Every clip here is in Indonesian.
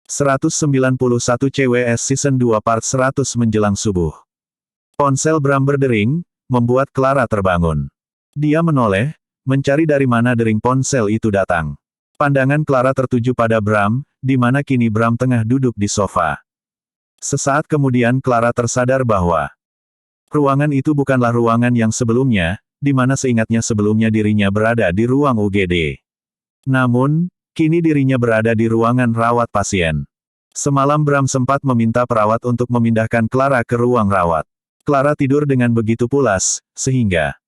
191 CWS Season 2 Part 100 menjelang subuh. Ponsel Bram berdering, membuat Clara terbangun. Dia menoleh, mencari dari mana dering ponsel itu datang. Pandangan Clara tertuju pada Bram, di mana kini Bram tengah duduk di sofa. Sesaat kemudian Clara tersadar bahwa ruangan itu bukanlah ruangan yang sebelumnya, di mana seingatnya sebelumnya dirinya berada di ruang UGD. Namun, kini dirinya berada di ruangan rawat pasien. Semalam Bram sempat meminta perawat untuk memindahkan Clara ke ruang rawat. Clara tidur dengan begitu pulas, sehingga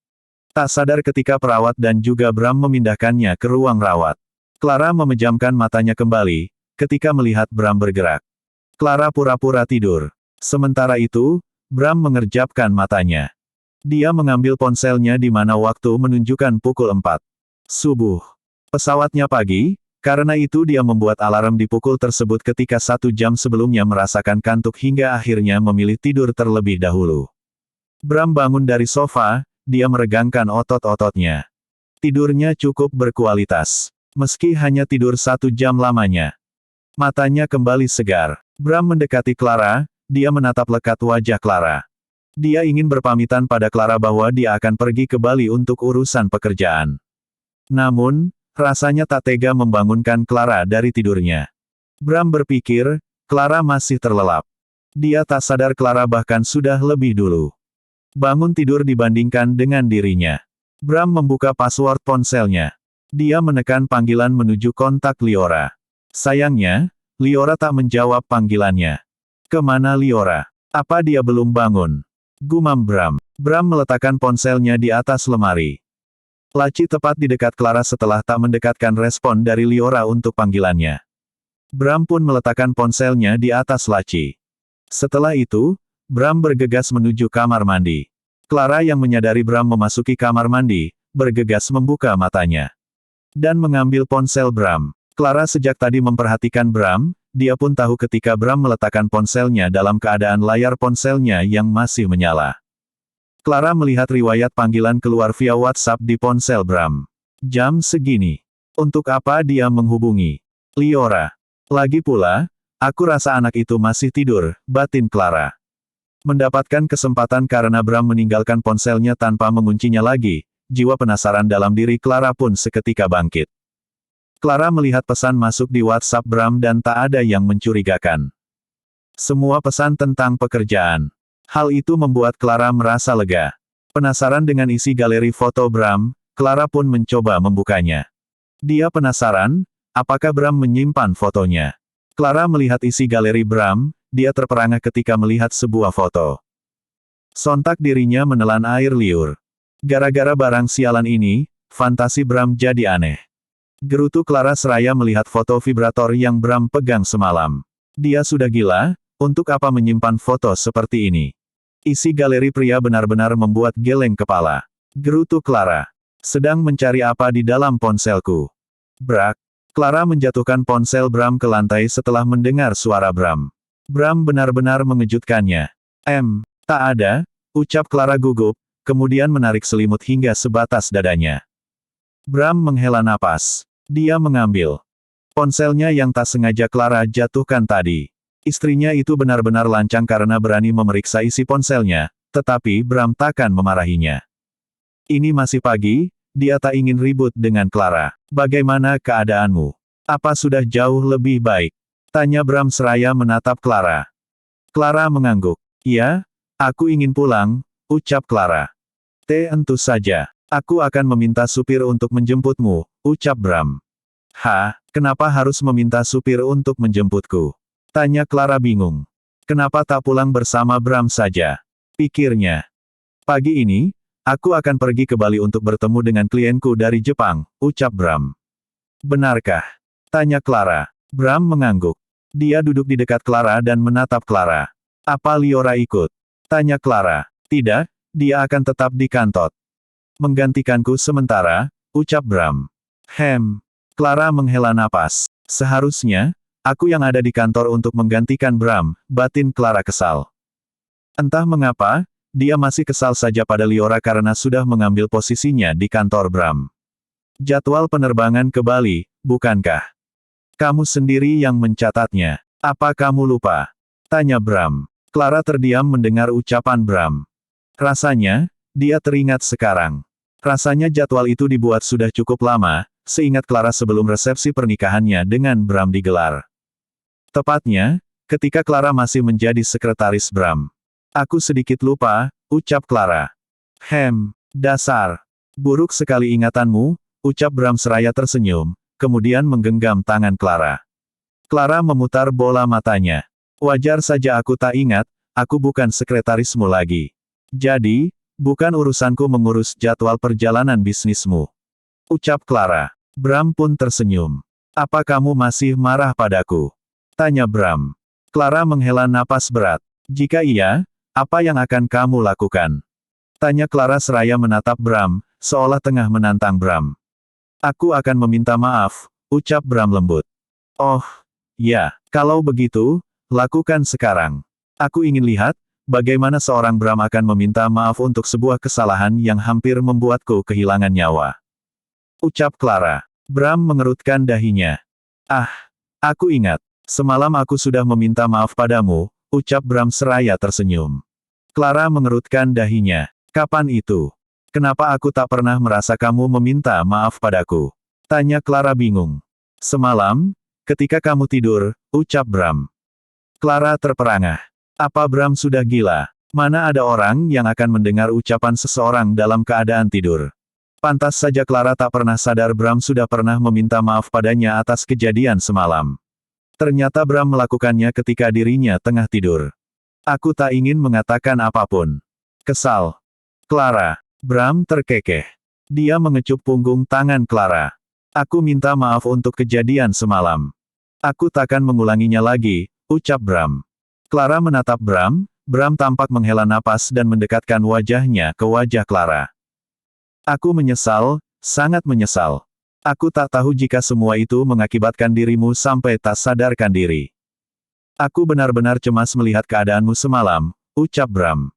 tak sadar ketika perawat dan juga Bram memindahkannya ke ruang rawat. Clara memejamkan matanya kembali, ketika melihat Bram bergerak. Clara pura-pura tidur. Sementara itu, Bram mengerjapkan matanya. Dia mengambil ponselnya di mana waktu menunjukkan pukul 4 subuh. Pesawatnya pagi, karena itu dia membuat alarm di pukul tersebut ketika 1 jam sebelumnya merasakan kantuk hingga akhirnya memilih tidur terlebih dahulu. Bram bangun dari sofa, dia meregangkan otot-ototnya. Tidurnya cukup berkualitas. Meski hanya tidur 1 jam lamanya. Matanya kembali segar. Bram mendekati Clara, dia menatap lekat wajah Clara. Dia ingin berpamitan pada Clara bahwa dia akan pergi ke Bali untuk urusan pekerjaan. Namun, rasanya tak tega membangunkan Clara dari tidurnya. Bram berpikir, Clara masih terlelap. Dia tak sadar Clara bahkan sudah lebih dulu bangun tidur dibandingkan dengan dirinya. Bram membuka password ponselnya. Dia menekan panggilan menuju kontak Liora. Sayangnya, Liora tak menjawab panggilannya. Kemana Liora? Apa dia belum bangun? Gumam Bram. Bram meletakkan ponselnya di atas lemari. Laci tepat di dekat Clara setelah tak mendekatkan respon dari Liora untuk panggilannya. Bram pun meletakkan ponselnya di atas laci. Setelah itu, Bram bergegas menuju kamar mandi. Clara yang menyadari Bram memasuki kamar mandi, bergegas membuka matanya. Dan mengambil ponsel Bram. Clara sejak tadi memperhatikan Bram, dia pun tahu ketika Bram meletakkan ponselnya dalam keadaan layar ponselnya yang masih menyala. Clara melihat riwayat panggilan keluar via WhatsApp di ponsel Bram. Jam segini. Untuk apa dia menghubungi Liora? Lagi pula, aku rasa anak itu masih tidur, batin Clara. Mendapatkan kesempatan karena Bram meninggalkan ponselnya tanpa menguncinya lagi, jiwa penasaran dalam diri Clara pun seketika bangkit. Clara melihat pesan masuk di WhatsApp Bram dan tak ada yang mencurigakan. Semua pesan tentang pekerjaan. Hal itu membuat Clara merasa lega. Penasaran dengan isi galeri foto Bram, Clara pun mencoba membukanya. Dia penasaran, apakah Bram menyimpan fotonya. Clara melihat isi galeri Bram, dia terperangah ketika melihat sebuah foto. Sontak dirinya menelan air liur. Gara-gara barang sialan ini, fantasi Bram jadi aneh. Gerutu Clara seraya melihat foto vibrator yang Bram pegang semalam. Dia sudah gila, untuk apa menyimpan foto seperti ini? Isi galeri pria benar-benar membuat geleng kepala. Gerutu Clara. Sedang mencari apa di dalam ponselku? Brak. Clara menjatuhkan ponsel Bram ke lantai setelah mendengar suara Bram. Bram benar-benar mengejutkannya. Tak ada, ucap Clara gugup, kemudian menarik selimut hingga sebatas dadanya. Bram menghela napas. Dia mengambil ponselnya yang tak sengaja Clara jatuhkan tadi. Istrinya itu benar-benar lancang karena berani memeriksa isi ponselnya, tetapi Bram takkan memarahinya. Ini masih pagi, dia tak ingin ribut dengan Clara. Bagaimana keadaanmu? Apa sudah jauh lebih baik? Tanya Bram seraya menatap Clara. Clara mengangguk. Ya, aku ingin pulang, ucap Clara. Tentu saja. Aku akan meminta supir untuk menjemputmu, ucap Bram. Kenapa harus meminta supir untuk menjemputku? Tanya Clara bingung. Kenapa tak pulang bersama Bram saja? Pikirnya. Pagi ini, aku akan pergi ke Bali untuk bertemu dengan klienku dari Jepang, ucap Bram. Benarkah? Tanya Clara. Bram mengangguk. Dia duduk di dekat Clara dan menatap Clara. Apa Liora ikut? Tanya Clara. Tidak, dia akan tetap di kantor. Menggantikanku sementara, ucap Bram. Clara menghela napas. Seharusnya, aku yang ada di kantor untuk menggantikan Bram, batin Clara kesal. Entah mengapa, dia masih kesal saja pada Liora karena sudah mengambil posisinya di kantor Bram. Jadwal penerbangan ke Bali, bukankah? Kamu sendiri yang mencatatnya. Apa kamu lupa? Tanya Bram. Clara terdiam mendengar ucapan Bram. Rasanya, dia teringat sekarang. Rasanya jadwal itu dibuat sudah cukup lama, seingat Clara sebelum resepsi pernikahannya dengan Bram digelar. Tepatnya, ketika Clara masih menjadi sekretaris Bram. Aku sedikit lupa, ucap Clara. Dasar. Buruk sekali ingatanmu, ucap Bram seraya tersenyum, kemudian menggenggam tangan Clara. Clara memutar bola matanya. Wajar saja aku tak ingat, aku bukan sekretarismu lagi. Jadi, bukan urusanku mengurus jadwal perjalanan bisnismu. Ucap Clara. Bram pun tersenyum. Apa kamu masih marah padaku? Tanya Bram. Clara menghela napas berat. Jika iya, apa yang akan kamu lakukan? Tanya Clara seraya menatap Bram, seolah tengah menantang Bram. Aku akan meminta maaf, ucap Bram lembut. Oh, ya, kalau begitu, lakukan sekarang. Aku ingin lihat, bagaimana seorang Bram akan meminta maaf untuk sebuah kesalahan yang hampir membuatku kehilangan nyawa. Ucap Clara. Bram mengerutkan dahinya. Aku ingat. Semalam aku sudah meminta maaf padamu, ucap Bram seraya tersenyum. Clara mengerutkan dahinya. Kapan itu? Kenapa aku tak pernah merasa kamu meminta maaf padaku? Tanya Clara bingung. Semalam, ketika kamu tidur, ucap Bram. Clara terperangah. Apa Bram sudah gila? Mana ada orang yang akan mendengar ucapan seseorang dalam keadaan tidur? Pantas saja Clara tak pernah sadar Bram sudah pernah meminta maaf padanya atas kejadian semalam. Ternyata Bram melakukannya ketika dirinya tengah tidur. Aku tak ingin mengatakan apapun. Kesal. Clara. Bram terkekeh. Dia mengecup punggung tangan Clara. Aku minta maaf untuk kejadian semalam. Aku takkan mengulanginya lagi, ucap Bram. Clara menatap Bram, Bram tampak menghela napas dan mendekatkan wajahnya ke wajah Clara. Aku menyesal, sangat menyesal. Aku tak tahu jika semua itu mengakibatkan dirimu sampai tak sadarkan diri. Aku benar-benar cemas melihat keadaanmu semalam, ucap Bram.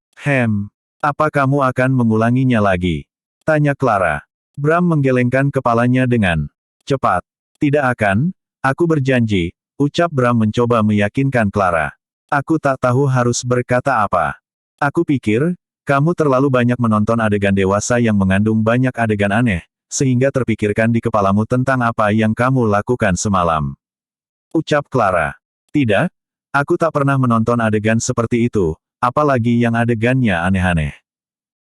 Apa kamu akan mengulanginya lagi? Tanya Clara. Bram menggelengkan kepalanya dengan cepat. Tidak akan, aku berjanji, ucap Bram mencoba meyakinkan Clara. Aku tak tahu harus berkata apa. Aku pikir, kamu terlalu banyak menonton adegan dewasa yang mengandung banyak adegan aneh, sehingga terpikirkan di kepalamu tentang apa yang kamu lakukan semalam. Ucap Clara. Tidak, aku tak pernah menonton adegan seperti itu, apalagi yang adegannya aneh-aneh.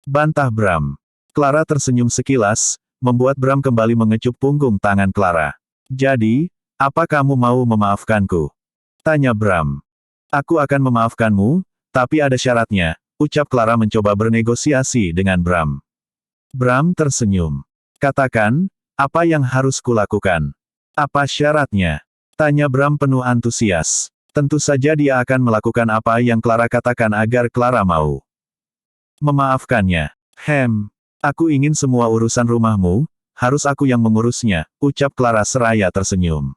Bantah Bram. Clara tersenyum sekilas, membuat Bram kembali mengecup punggung tangan Clara. Jadi, apa kamu mau memaafkanku? Tanya Bram. Aku akan memaafkanmu, tapi ada syaratnya, ucap Clara mencoba bernegosiasi dengan Bram. Bram tersenyum. Katakan, apa yang harus kulakukan? Apa syaratnya? Tanya Bram penuh antusias. Tentu saja dia akan melakukan apa yang Clara katakan agar Clara mau. Memaafkannya. Aku ingin semua urusan rumahmu, harus aku yang mengurusnya, ucap Clara seraya tersenyum.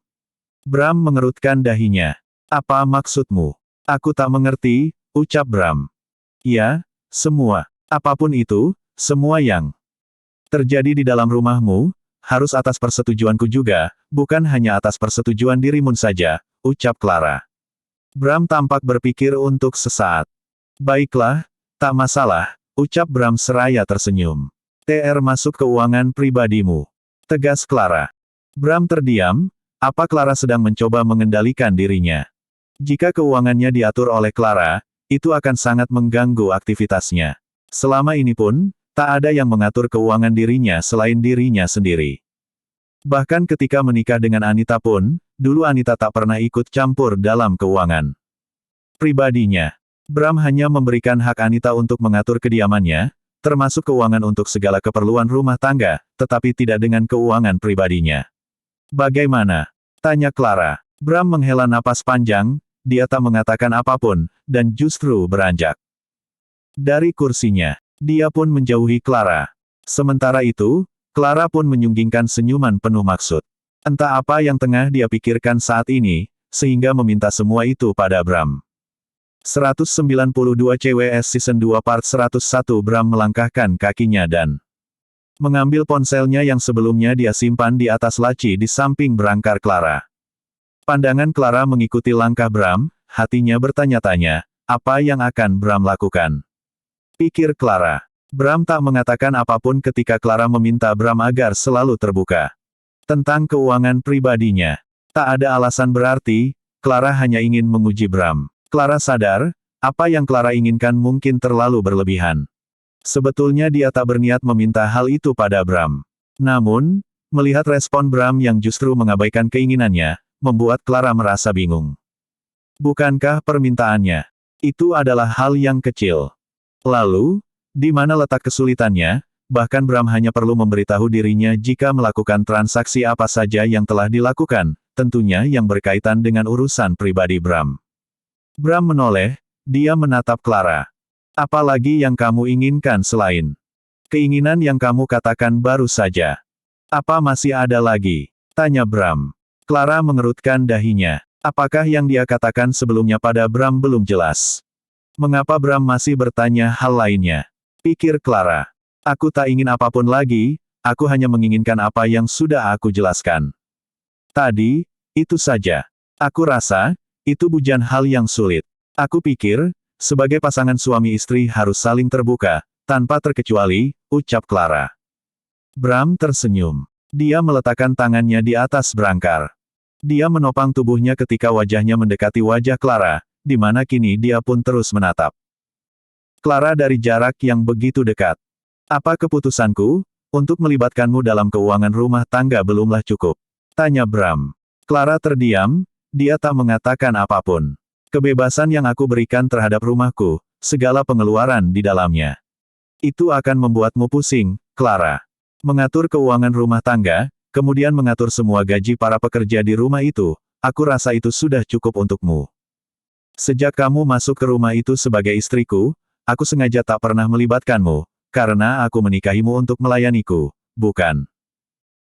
Bram mengerutkan dahinya. Apa maksudmu? Aku tak mengerti, ucap Bram. Ya, semua. Apapun itu, semua yang terjadi di dalam rumahmu, harus atas persetujuanku juga, bukan hanya atas persetujuan dirimu saja, ucap Clara. Bram tampak berpikir untuk sesaat. Baiklah, tak masalah, ucap Bram seraya tersenyum. Masuk keuangan pribadimu. Tegas Clara. Bram terdiam, apa Clara sedang mencoba mengendalikan dirinya? Jika keuangannya diatur oleh Clara, itu akan sangat mengganggu aktivitasnya. Selama ini pun, tak ada yang mengatur keuangan dirinya selain dirinya sendiri. Bahkan ketika menikah dengan Anita pun, dulu Anita tak pernah ikut campur dalam keuangan pribadinya. Bram hanya memberikan hak Anita untuk mengatur kediamannya, termasuk keuangan untuk segala keperluan rumah tangga, tetapi tidak dengan keuangan pribadinya. Bagaimana? Tanya Clara. Bram menghela napas panjang, dia tak mengatakan apapun, dan justru beranjak dari kursinya. Dia pun menjauhi Clara. Sementara itu, Clara pun menyunggingkan senyuman penuh maksud. Entah apa yang tengah dia pikirkan saat ini, sehingga meminta semua itu pada Bram. 192 CWS Season 2 Part 101 Bram melangkahkan kakinya dan mengambil ponselnya yang sebelumnya dia simpan di atas laci di samping berangkar Clara. Pandangan Clara mengikuti langkah Bram, hatinya bertanya-tanya, apa yang akan Bram lakukan? Pikir Clara. Bram tak mengatakan apapun ketika Clara meminta Bram agar selalu terbuka tentang keuangan pribadinya. Tak ada alasan berarti, Clara hanya ingin menguji Bram. Clara sadar, apa yang Clara inginkan mungkin terlalu berlebihan. Sebetulnya dia tak berniat meminta hal itu pada Bram. Namun, melihat respon Bram yang justru mengabaikan keinginannya, membuat Clara merasa bingung. Bukankah permintaannya itu adalah hal yang kecil? Lalu, di mana letak kesulitannya? Bahkan Bram hanya perlu memberitahu dirinya jika melakukan transaksi apa saja yang telah dilakukan, tentunya yang berkaitan dengan urusan pribadi Bram. Bram menoleh, dia menatap Clara. Apalagi yang kamu inginkan selain keinginan yang kamu katakan baru saja? Apa masih ada lagi? Tanya Bram. Clara mengerutkan dahinya. Apakah yang dia katakan sebelumnya pada Bram belum jelas? Mengapa Bram masih bertanya hal lainnya? Pikir Clara. Aku tak ingin apapun lagi, aku hanya menginginkan apa yang sudah aku jelaskan. Tadi, itu saja. Aku rasa, itu bukan hal yang sulit. Aku pikir, sebagai pasangan suami istri harus saling terbuka, tanpa terkecuali, ucap Clara. Bram tersenyum. Dia meletakkan tangannya di atas berangkar. Dia menopang tubuhnya ketika wajahnya mendekati wajah Clara, di mana kini dia pun terus menatap Clara dari jarak yang begitu dekat. Apa keputusanku? Untuk melibatkanmu dalam keuangan rumah tangga belumlah cukup. Tanya Bram. Clara terdiam, dia tak mengatakan apapun. Kebebasan yang aku berikan terhadap rumahku, segala pengeluaran di dalamnya. Itu akan membuatmu pusing, Clara. Mengatur keuangan rumah tangga, kemudian mengatur semua gaji para pekerja di rumah itu, aku rasa itu sudah cukup untukmu. Sejak kamu masuk ke rumah itu sebagai istriku, aku sengaja tak pernah melibatkanmu, karena aku menikahimu untuk melayaniku, bukan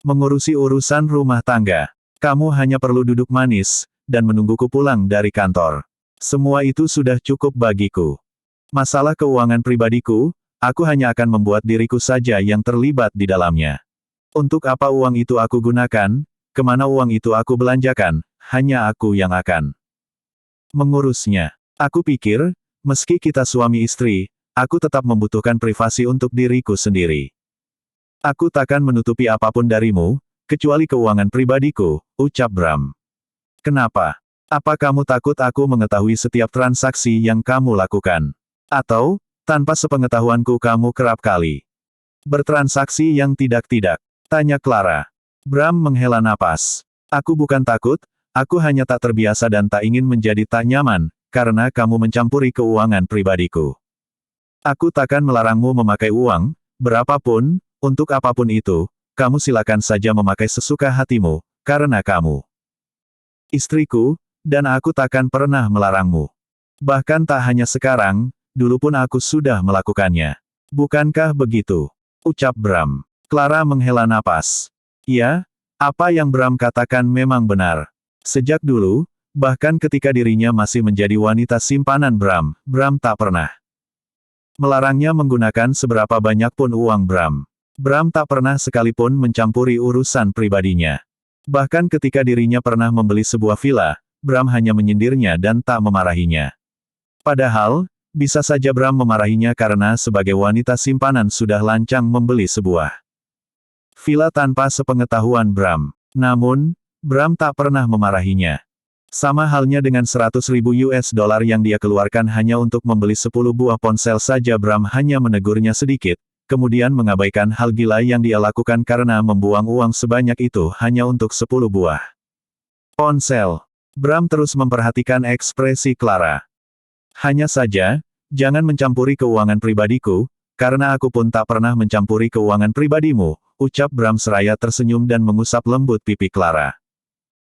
mengurusi urusan rumah tangga. Kamu hanya perlu duduk manis, dan menungguku pulang dari kantor. Semua itu sudah cukup bagiku. Masalah keuangan pribadiku, aku hanya akan membuat diriku saja yang terlibat di dalamnya. Untuk apa uang itu aku gunakan, kemana uang itu aku belanjakan, hanya aku yang akan mengurusnya. Aku pikir, meski kita suami istri, aku tetap membutuhkan privasi untuk diriku sendiri. Aku takkan menutupi apapun darimu, kecuali keuangan pribadiku, ucap Bram. Kenapa? Apa kamu takut aku mengetahui setiap transaksi yang kamu lakukan? Atau, tanpa sepengetahuanku kamu kerap kali bertransaksi yang tidak-tidak? Tanya Clara. Bram menghela napas. Aku bukan takut, aku hanya tak terbiasa dan tak ingin menjadi tak nyaman, karena kamu mencampuri keuangan pribadiku. Aku takkan melarangmu memakai uang, berapapun, untuk apapun itu, kamu silakan saja memakai sesuka hatimu, karena kamu istriku, dan aku takkan pernah melarangmu. Bahkan tak hanya sekarang, dulu pun aku sudah melakukannya. Bukankah begitu? Ucap Bram. Clara menghela napas. Ya, apa yang Bram katakan memang benar. Sejak dulu, bahkan ketika dirinya masih menjadi wanita simpanan Bram, Bram tak pernah melarangnya menggunakan seberapa banyak pun uang Bram. Bram tak pernah sekalipun mencampuri urusan pribadinya. Bahkan ketika dirinya pernah membeli sebuah villa, Bram hanya menyindirnya dan tak memarahinya. Padahal, bisa saja Bram memarahinya karena sebagai wanita simpanan sudah lancang membeli sebuah villa tanpa sepengetahuan Bram. Namun, Bram tak pernah memarahinya. Sama halnya dengan 100.000 US dollar yang dia keluarkan hanya untuk membeli 10 buah ponsel saja Bram hanya menegurnya sedikit, kemudian mengabaikan hal gila yang dia lakukan karena membuang uang sebanyak itu hanya untuk 10 buah ponsel. Bram terus memperhatikan ekspresi Clara. Hanya saja, jangan mencampuri keuangan pribadiku, karena aku pun tak pernah mencampuri keuangan pribadimu, ucap Bram seraya tersenyum dan mengusap lembut pipi Clara.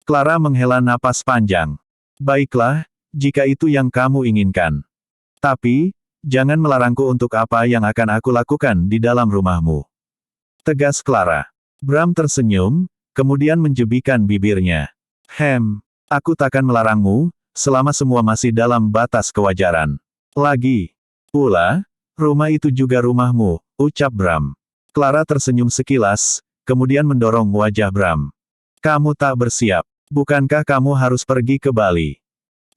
Clara menghela napas panjang. Baiklah, jika itu yang kamu inginkan. Tapi, jangan melarangku untuk apa yang akan aku lakukan di dalam rumahmu. Tegas Clara. Bram tersenyum, kemudian menjepitkan bibirnya. Aku takkan melarangmu, selama semua masih dalam batas kewajaran. Lagi pula, rumah itu juga rumahmu, ucap Bram. Clara tersenyum sekilas, kemudian mendorong wajah Bram. Kamu tak bersiap. Bukankah kamu harus pergi ke Bali?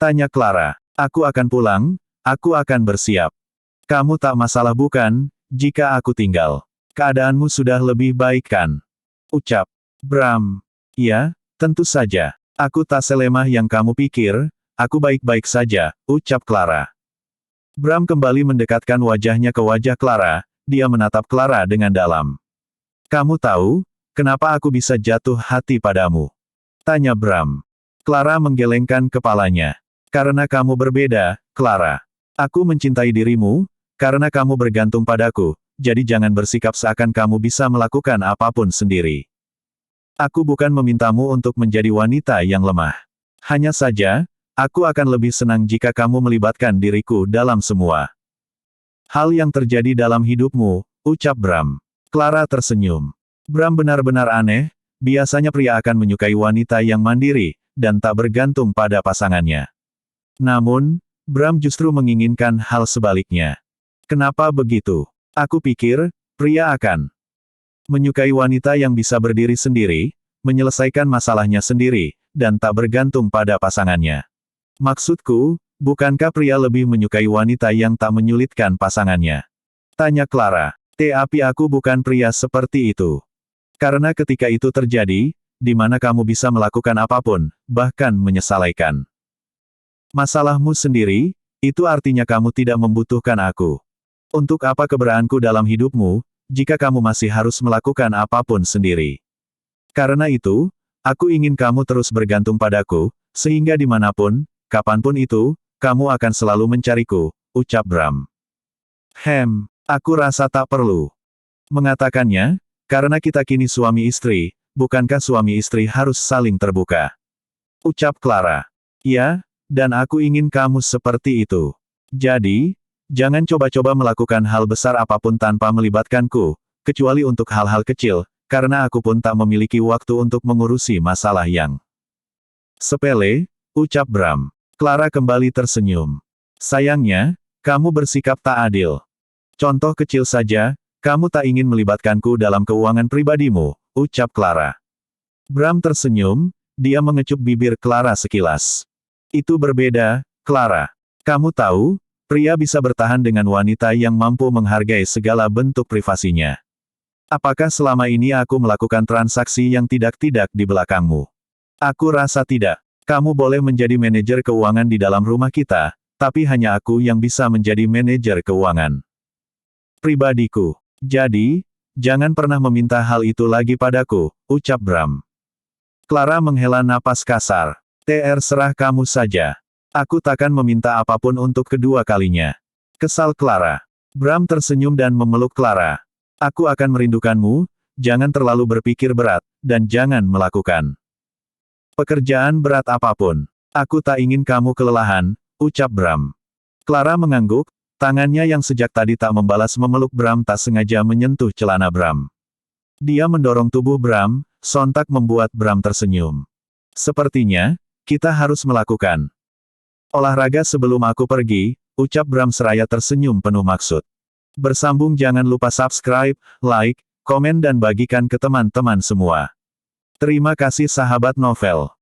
Tanya Clara. Aku akan pulang, aku akan bersiap. Kamu tak masalah bukan, jika aku tinggal? Keadaanmu sudah lebih baik kan? Ucap Bram. Ya, tentu saja. Aku tak selemah yang kamu pikir, aku baik-baik saja, ucap Clara. Bram kembali mendekatkan wajahnya ke wajah Clara, dia menatap Clara dengan dalam. Kamu tahu, kenapa aku bisa jatuh hati padamu? Tanya Bram. Clara menggelengkan kepalanya. Karena kamu berbeda, Clara. Aku mencintai dirimu, karena kamu bergantung padaku, jadi jangan bersikap seakan kamu bisa melakukan apapun sendiri. Aku bukan memintamu untuk menjadi wanita yang lemah. Hanya saja, aku akan lebih senang jika kamu melibatkan diriku dalam semua hal yang terjadi dalam hidupmu, ucap Bram. Clara tersenyum. Bram benar-benar aneh, biasanya pria akan menyukai wanita yang mandiri, dan tak bergantung pada pasangannya. Namun, Bram justru menginginkan hal sebaliknya. Kenapa begitu? Aku pikir, pria akan menyukai wanita yang bisa berdiri sendiri, menyelesaikan masalahnya sendiri, dan tak bergantung pada pasangannya. Maksudku, bukankah pria lebih menyukai wanita yang tak menyulitkan pasangannya? Tanya Clara. Tapi aku bukan pria seperti itu. Karena ketika itu terjadi, di mana kamu bisa melakukan apapun, bahkan menyesalaikan masalahmu sendiri, itu artinya kamu tidak membutuhkan aku. Untuk apa keberadaanku dalam hidupmu, jika kamu masih harus melakukan apapun sendiri? Karena itu, aku ingin kamu terus bergantung padaku, sehingga dimanapun, kapanpun itu, kamu akan selalu mencariku, ucap Bram. Aku rasa tak perlu mengatakannya, karena kita kini suami istri, bukankah suami istri harus saling terbuka? Ucap Clara. Ya, dan aku ingin kamu seperti itu. Jadi, jangan coba-coba melakukan hal besar apapun tanpa melibatkanku, kecuali untuk hal-hal kecil, karena aku pun tak memiliki waktu untuk mengurusi masalah yang sepele, ucap Bram. Clara kembali tersenyum. Sayangnya, kamu bersikap tak adil. Contoh kecil saja, kamu tak ingin melibatkanku dalam keuangan pribadimu, ucap Clara. Bram tersenyum, dia mengecup bibir Clara sekilas. Itu berbeda, Clara. Kamu tahu, pria bisa bertahan dengan wanita yang mampu menghargai segala bentuk privasinya. Apakah selama ini aku melakukan transaksi yang tidak-tidak di belakangmu? Aku rasa tidak. Kamu boleh menjadi manajer keuangan di dalam rumah kita, tapi hanya aku yang bisa menjadi manajer keuangan pribadiku. Jadi, jangan pernah meminta hal itu lagi padaku, ucap Bram. Clara menghela napas kasar. Terserah kamu saja. Aku takkan meminta apapun untuk kedua kalinya. Kesal Clara. Bram tersenyum dan memeluk Clara. Aku akan merindukanmu, jangan terlalu berpikir berat, dan jangan melakukan pekerjaan berat apapun. Aku tak ingin kamu kelelahan, ucap Bram. Clara mengangguk, tangannya yang sejak tadi tak membalas memeluk Bram tak sengaja menyentuh celana Bram. Dia mendorong tubuh Bram, sontak membuat Bram tersenyum. Sepertinya, kita harus melakukan olahraga sebelum aku pergi, ucap Bram seraya tersenyum penuh maksud. Bersambung jangan lupa subscribe, like, komen dan bagikan ke teman-teman semua. Terima kasih sahabat novel.